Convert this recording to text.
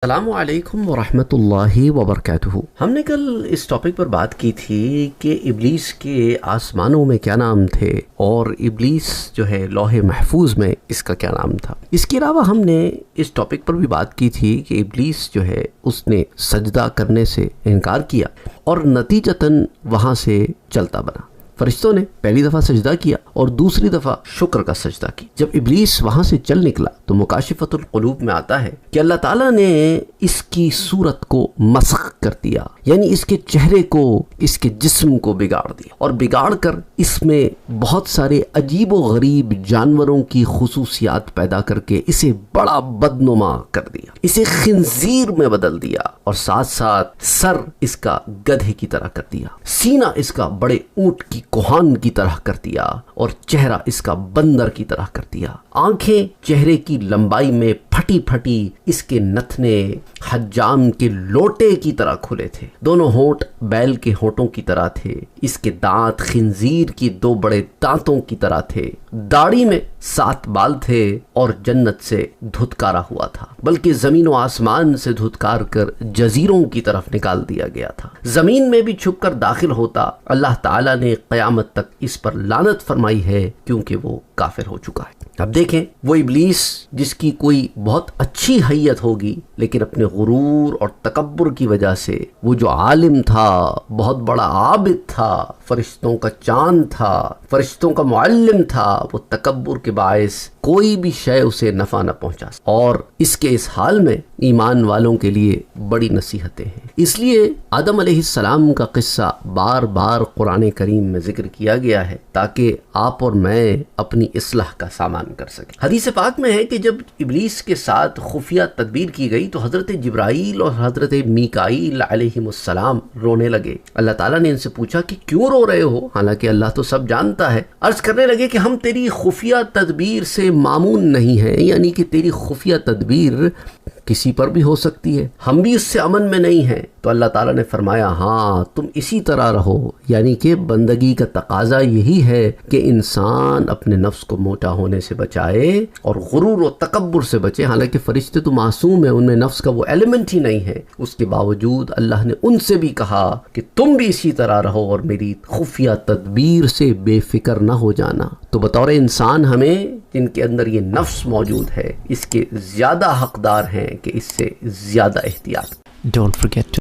السلام علیکم ورحمۃ اللہ وبرکاتہ۔ ہم نے کل اس ٹاپک پر بات کی تھی کہ ابلیس کے آسمانوں میں کیا نام تھے اور ابلیس جو ہے لوح محفوظ میں اس کا کیا نام تھا۔ اس کے علاوہ ہم نے اس ٹاپک پر بھی بات کی تھی کہ ابلیس جو ہے اس نے سجدہ کرنے سے انکار کیا اور نتیجتاً وہاں سے چلتا بنا۔ فرشتوں نے پہلی دفعہ سجدہ کیا اور دوسری دفعہ شکر کا سجدہ کی۔ جب ابلیس وہاں سے چل نکلا تو مکاشفۃ القلوب میں آتا ہے کہ اللہ تعالیٰ نے اس کی صورت کو مسخ کر دیا، یعنی اس کے چہرے کو، اس کے جسم کو بگاڑ دیا اور بگاڑ کر اس میں بہت سارے عجیب و غریب جانوروں کی خصوصیات پیدا کر کے اسے بڑا بدنما کر دیا، اسے خنزیر میں بدل دیا اور ساتھ ساتھ سر اس کا گدھے کی طرح کر دیا، سینہ اس کا بڑے اونٹ کی کوہان کی طرح کر دیا اور چہرہ اس کا بندر کی طرح کر دیا۔ آنکھیں چہرے کی لمبائی میں پھٹی پھٹی، اس کے نتنے حجام کے لوٹے کی طرح کھلے تھے، دونوں ہونٹ بیل کے ہونٹوں کی طرح تھے، اس کے دانت خنزیر کی دو بڑے دانتوں کی طرح تھے، داڑھی میں 7 بال تھے اور جنت سے دھتکارا ہوا تھا، بلکہ زمین و آسمان سے دھتکار کر جزیروں کی طرف نکال دیا گیا تھا۔ زمین میں بھی چھپ کر داخل ہوتا، اللہ تعالیٰ نے قیامت تک اس پر لعنت فرمائی ہے کیونکہ وہ کافر ہو چکا ہے۔ اب دیکھیں وہ ابلیس جس کی کوئی بہت اچھی حیت ہوگی لیکن اپنے غرور اور تکبر کی وجہ سے، وہ جو عالم تھا، بہت بڑا عابد تھا، فرشتوں کا چاند تھا، فرشتوں کا معلم تھا، وہ تکبر کے باعث کوئی بھی شے اسے نفع نہ پہنچا، اور اس کے اس حال میں ایمان والوں کے لیے بڑی نصیحتیں ہیں۔ اس لیے آدم علیہ السلام کا قصہ بار بار قرآن کریم میں ذکر کیا گیا ہے تاکہ آپ اور میں اپنی اصلاح کا سامان کر سکیں۔ حدیث پاک میں ہے کہ جب ابلیس کے ساتھ خفیہ تدبیر کی گئی تو حضرت جبرائیل اور حضرت میکائیل علیہم السلام رونے لگے۔ اللہ تعالیٰ نے ان سے پوچھا کہ کیوں رو رہے ہو، حالانکہ اللہ تو سب جانتا ہے۔ عرض کرنے لگے کہ ہم تیری خفیہ تدبیر سے مامون نہیں ہیں، یعنی کہ تیری خفیہ تدبیر کسی پر بھی ہو سکتی ہے، ہم بھی اس سے امن میں نہیں ہیں۔ تو اللہ تعالیٰ نے فرمایا ہاں تم اسی طرح رہو، یعنی کہ بندگی کا تقاضا یہی ہے کہ انسان اپنے نفس کو موٹا ہونے سے بچائے اور غرور و تکبر سے بچے۔ حالانکہ فرشتے تو معصوم ہیں، ان میں نفس کا وہ ایلیمنٹ ہی نہیں ہے، اس کے باوجود اللہ نے ان سے بھی کہا کہ تم بھی اسی طرح رہو اور میری خفیہ تدبیر سے بے فکر نہ ہو جانا۔ تو بطور انسان ہمیں جن کے اندر یہ نفس موجود ہے، اس کے زیادہ حقدار ہیں کہ اس سے زیادہ احتیاط۔ Don't forget to